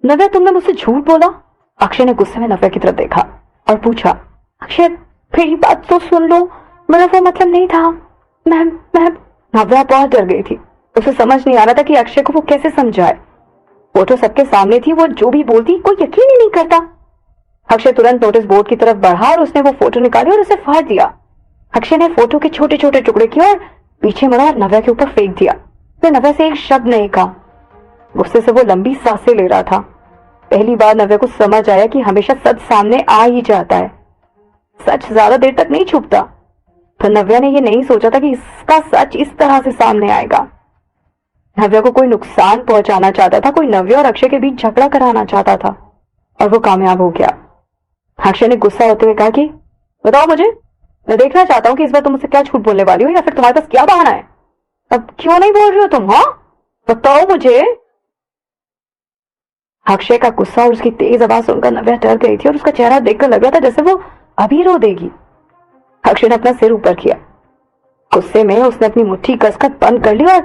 नव्या, तुमने मुझसे झूठ बोला? अक्षय ने गुस्से में नव्या की तरफ देखा और पूछा। अक्षय, मेरी बात तो सुन लो, मेरा वो मतलब नहीं था। Ma'am ma'am. नव्या बहुत डर गई थी। उसे समझ नहीं आ रहा था कि अक्षय को वो कैसे समझाए। फोटो सबके सामने थी, वो जो भी बोलती कोई यकीन ही नहीं करता। अक्षय तुरंत नोटिस बोर्ड की तरफ बढ़ा और उसने वो फोटो निकाली और उसे फाड़ दिया। अक्षय ने फोटो के छोटे छोटे टुकड़े किए और पीछे मुड़ा और नव्या के ऊपर फेंक दिया। फिर नव्या से एक शब्द नहीं कहा। गुस्से से वो लंबी सांसें ले रहा था। पहली बार नव्या को समझ आया कि हमेशा सच सामने आ ही जाता है, सच ज्यादा देर तक नहीं छुपता। तो नव्या ने ये नहीं सोचा था कि इसका सच इस तरह से सामने आएगा। नव्या को कोई नुकसान पहुंचाना चाहता था, कोई नव्या और अक्षय के बीच झगड़ा कराना चाहता था, और वो कामयाब हो गया। अक्षय ने गुस्सा होते हुए कहा कि बताओ मुझे, मैं देखना चाहता हूँ कि इस बार तुम मुझसे क्या झूठ बोलने वाली हो, या फिर तुम्हारे पास क्या बहाना है। अब क्यों नहीं बोल रही हो तुम? हाँ, बताओ मुझे। अक्षय का गुस्सा और उसकी तेज आवाज सुनकर नव्या डर गई थी और उसका चेहरा देखकर लग रहा था जैसे वो अभी रो देगी। अक्षय ने अपना सिर ऊपर किया। गुस्से में उसने अपनी मुट्ठी कसकर बंद कर ली और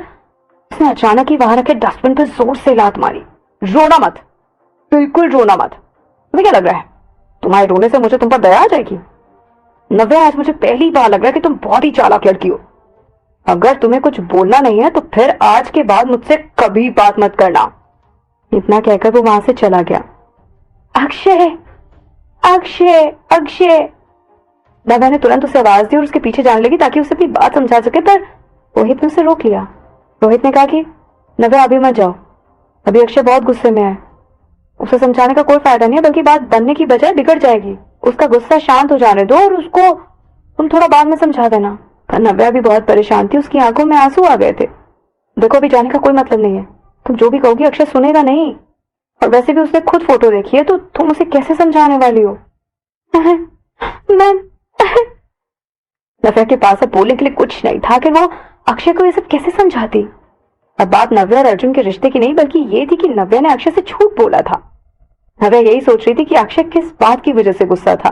उसने अचानक ही वहां रखे डस्टबिन पर जोर से लात मारी। रोना मत, बिल्कुल रोना मत। तुम्हें क्या लग रहा है तुम्हारे रोने से मुझे तुम पर दया आ जाएगी? नव्या, आज मुझे पहली बार लग रहा है कि तुम बहुत ही चालाक लड़की हो। अगर तुम्हें कुछ बोलना नहीं है तो फिर आज के बाद मुझसे कभी बात मत करना। इतना कहकर वो वहां से चला गया। अक्षय, अक्षय, अक्षय। नव्या ने तुरंत उसे आवाज दी और उसके पीछे जाने लगी ताकि उसे अपनी बात समझा सके, पर रोहित ने उसे रोक लिया। रोहित ने कहा कि नव्या, अभी मत जाओ, अभी अक्षय बहुत गुस्से में है। उसे समझाने का कोई फायदा नहीं है, बल्कि बात बनने की बजाय बिगड़ जाएगी। उसका गुस्सा शांत हो जाने दो और उसको तुम थोड़ा बाद में समझा देना। पर नव्या भी बहुत परेशान थी, उसकी आंखों में आंसू आ गए थे। देखो, अभी जाने का कोई मतलब नहीं है। तुम जो भी कहोगी अक्षय सुनेगा नहीं, और वैसे भी उसने खुद फोटो देखी है, तो तुम उसे कैसे समझाने वाली हो? मैम। नव्या के पास अब बोलने के लिए कुछ नहीं था कि वो अक्षय को ये सब कैसे समझाती। अब बात नव्या और अर्जुन के रिश्ते की नहीं, बल्कि ये थी कि नव्या ने अक्षय से झूठ बोला था। नव्या यही सोच रही थी कि अक्षय किस बात की वजह से गुस्सा था,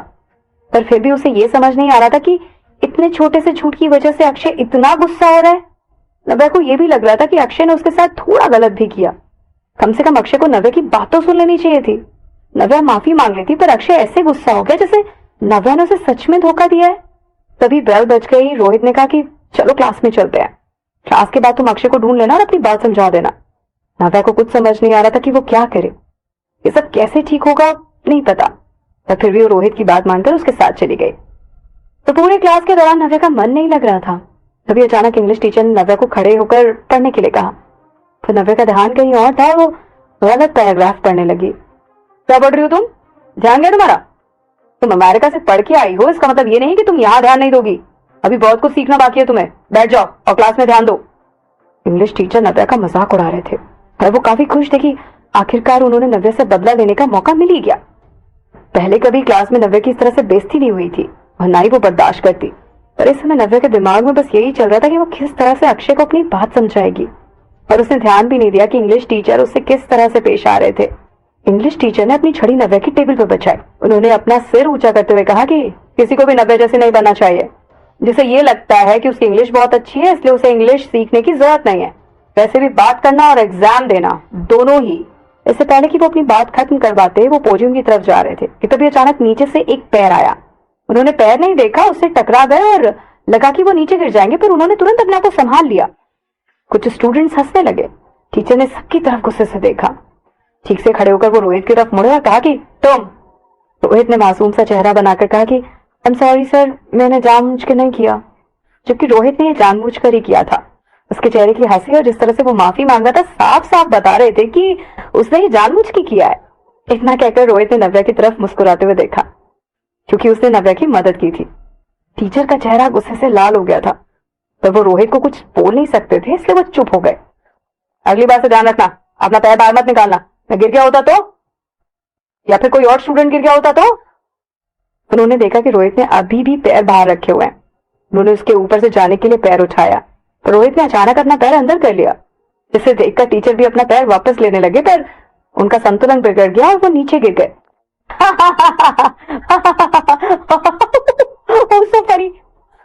पर फिर भी उसे ये समझ नहीं आ रहा था कि इतने छोटे से झूठ की वजह से अक्षय इतना गुस्सा हो रहा है। नव्या को यह भी लग रहा था कि अक्षय ने उसके साथ थोड़ा गलत भी किया। कम से कम अक्षय को नव्या की बात तो सुन लेनी चाहिए थी। नव्या माफी मांग लेती, पर अक्षय ऐसे गुस्सा हो गया जैसे नव्या ने उसे सच में धोखा दिया है। तभी बेल बज गई। रोहित ने कहा कि चलो क्लास में चलते हैं, क्लास के बाद तुम अक्षय को ढूंढ लेना और अपनी बात समझा देना। नव्या को कुछ समझ नहीं आ रहा था कि वो क्या करे, ये सब कैसे ठीक होगा नहीं पता, पर फिर भी वो रोहित की बात मानकर उसके साथ चली गई। तो पूरे क्लास के दौरान नव्या का मन नहीं लग रहा था। तभी अचानक इंग्लिश टीचर ने नव्या को खड़े होकर पढ़ने के लिए कहा। फिर नव्या का ध्यान कहीं और था, वो गलत पैराग्राफ पढ़ने लगी। क्या पढ़ रही हो तुम? ध्यान गया तुम्हारा? तुम अमेरिका से पढ़ के आई हो, इसका मतलब ये नहीं कि तुम यहाँ ध्यान नहीं दोगी। अभी बहुत कुछ सीखना बाकी है तुम्हें। बैठ जाओ और क्लास में ध्यान दो। इंग्लिश टीचर नव्या का मजाक उड़ा रहे थे और वो काफी खुश थे कि आखिरकार उन्होंने नव्या से बदला लेने का मौका मिल ही गया। पहले कभी क्लास में नव्या की इस तरह से बेइज्जती नहीं हुई थी और ना ही वो बर्दाश्त करती, पर इस समय नव्या के दिमाग में बस यही चल रहा था कि वो किस तरह से अक्षय को अपनी बात समझाएगी। और उसने ध्यान भी नहीं दिया कि इंग्लिश टीचर उससे किस तरह से पेश आ रहे थे। इंग्लिश टीचर ने अपनी छड़ी नव्या की टेबल पर बचाई। उन्होंने अपना सिर ऊंचा करते हुए कहा कि किसी को भी नव्या जैसे नहीं बनना चाहिए, जिसे ये लगता है कि उसकी इंग्लिश बहुत अच्छी है इसलिए उसे इंग्लिश सीखने की जरूरत नहीं है। वैसे भी बात करना और एग्जाम देना दोनों ही। इससे पहले कि वो अपनी बात खत्म करवाते वो पोडियम की तरफ जा रहे थे कि तभी अचानक नीचे से एक पैर आया। उन्होंने पैर नहीं देखा, उससे टकरा गए और लगा कि वो नीचे गिर जाएंगे, पर उन्होंने तुरंत अपने आप को संभाल लिया। कुछ स्टूडेंट्स हंसने लगे। टीचर ने सबकी तरफ गुस्से से देखा। ठीक से खड़े होकर वो रोहित की तरफ मुड़े और कहा कि तुम। रोहित ने मासूम सा चेहरा बनाकर कहा कि आई एम सॉरी सर, मैंने जानबूझ के नहीं किया। जबकि रोहित ने जानबूझ कर ही किया था। उसके चेहरे की हंसी और जिस तरह से वो माफी मांगा था साफ साफ बता रहे थे कि उसने ये जानबूझ के किया है। इतना कहकर रोहित ने नव्या की तरफ मुस्कुराते हुए देखा, क्योंकि उसने नव्या की मदद की थी। टीचर का चेहरा गुस्से से लाल हो गया था, पर वो रोहित को कुछ बोल नहीं सकते थे, इसलिए वो चुप हो गए। अगली बार से ध्यान रखना, अपना पैर बाहर मत निकालना। मैं गिर गया होता तो, या फिर कोई और स्टूडेंट गिर गया होता तो। उन्होंने देखा कि रोहित ने अभी भी पैर बाहर रखे हुए हैं। उन्होंने उसके ऊपर से जाने के लिए पैर उठाया, पर रोहित ने अचानक अपना पैर अंदर कर लिया, जिसे देखकर टीचर भी अपना पैर वापस लेने लगे, पर उनका संतुलन बिगड़ गया और वो नीचे गिर गए।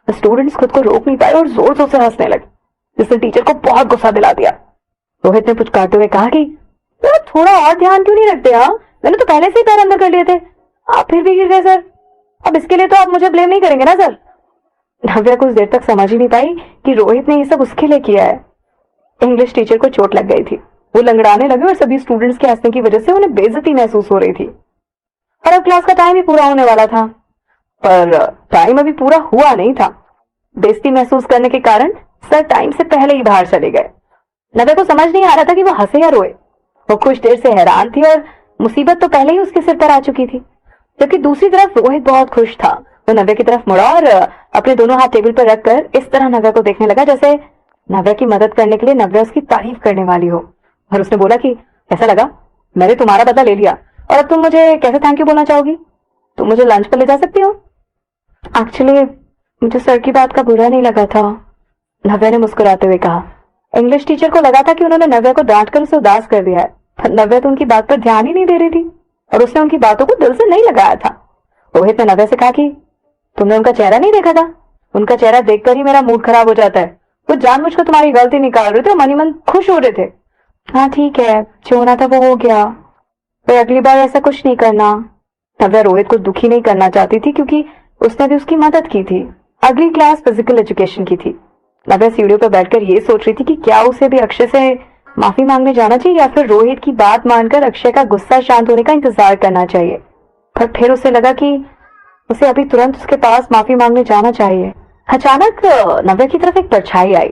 स्टूडेंट्स खुद को रोक नहीं पाए और जोर जोर से हंसने लगे, जिसने टीचर को बहुत गुस्सा दिला दिया। रोहित ने पुचकारते हुए कहा कि तो थोड़ा और ध्यान क्यों नहीं रखते? हाँ, मैंने तो पहले से ही पैर अंदर कर लिए थे, आप फिर भी गिर गए सर। अब इसके लिए तो आप मुझे ब्लेम नहीं करेंगे ना सर? नव्या कुछ देर तक समझ ही नहीं पाई कि रोहित ने ये सब उसके लिए किया है। इंग्लिश टीचर को चोट लग गई थी, वो लंगड़ाने लगे और सभी स्टूडेंट्स के हंसने की वजह से उन्हें बेइज्जती महसूस हो रही थी। और अब क्लास का टाइम ही पूरा होने वाला था, पर टाइम अभी पूरा हुआ नहीं था। बेइज्जती महसूस करने के कारण सर टाइम से पहले ही बाहर चले गए। नव्या को समझ नहीं आ रहा था कि वो हंसे या रोए। वो कुछ देर से हैरान थी और मुसीबत तो पहले ही उसके सिर पर आ चुकी थी। जबकि दूसरी तरफ रोहित बहुत खुश था। वो नव्या की तरफ मुड़ा और अपने दोनों हाथ टेबल पर रखकर इस तरह नव्या को देखने लगा जैसे नव्या की मदद करने के लिए नव्या उसकी तारीफ करने वाली हो। और उसने बोला कि ऐसा लगा मैंने तुम्हारा बदला ले लिया, और अब तुम मुझे कैसे थैंक यू बोलना चाहोगी? तुम मुझे लंच पर ले जा सकती हो? एक्चुअली मुझे सर की बात का बुरा नहीं लगा था, नव्या ने मुस्कुराते हुए कहा। इंग्लिश टीचर को लगा था कि उन्होंने नव्या को डांट कर उसे उदास कर दिया है, पर नव्या तो उनकी बात पर ध्यान ही नहीं दे रही थी और उसने उनकी बातों को दिल से नहीं लगाया था। रोहित ने नव्या से कहा कि तुमने उनका चेहरा नहीं देखा था? उनका चेहरा देखकर ही मेरा मूड खराब हो जाता है। वो जानबूझकर तुम्हारी गलती निकाल रहे थे और मनी मन खुश हो रहे थे। हाँ ठीक है, जो होना था वो हो गया, पर अगली बार ऐसा कुछ नहीं करना। नव्या रोहित को दुखी नहीं करना चाहती थी क्योंकि उसने भी उसकी मदद की थी। अगली क्लास फिजिकल एजुकेशन की थी। नव्या सीढ़ियों पर बैठकर ये सोच रही थी कि क्या उसे भी अक्षय से माफी मांगने जाना चाहिए या फिर रोहित की बात मानकर अक्षय का गुस्सा शांत होने का इंतजार करना चाहिए। पर फिर उसे लगा कि उसे अभी तुरंत उसके पास माफी मांगने जाना चाहिए। अचानक नव्या की तरफ एक परछाई आई।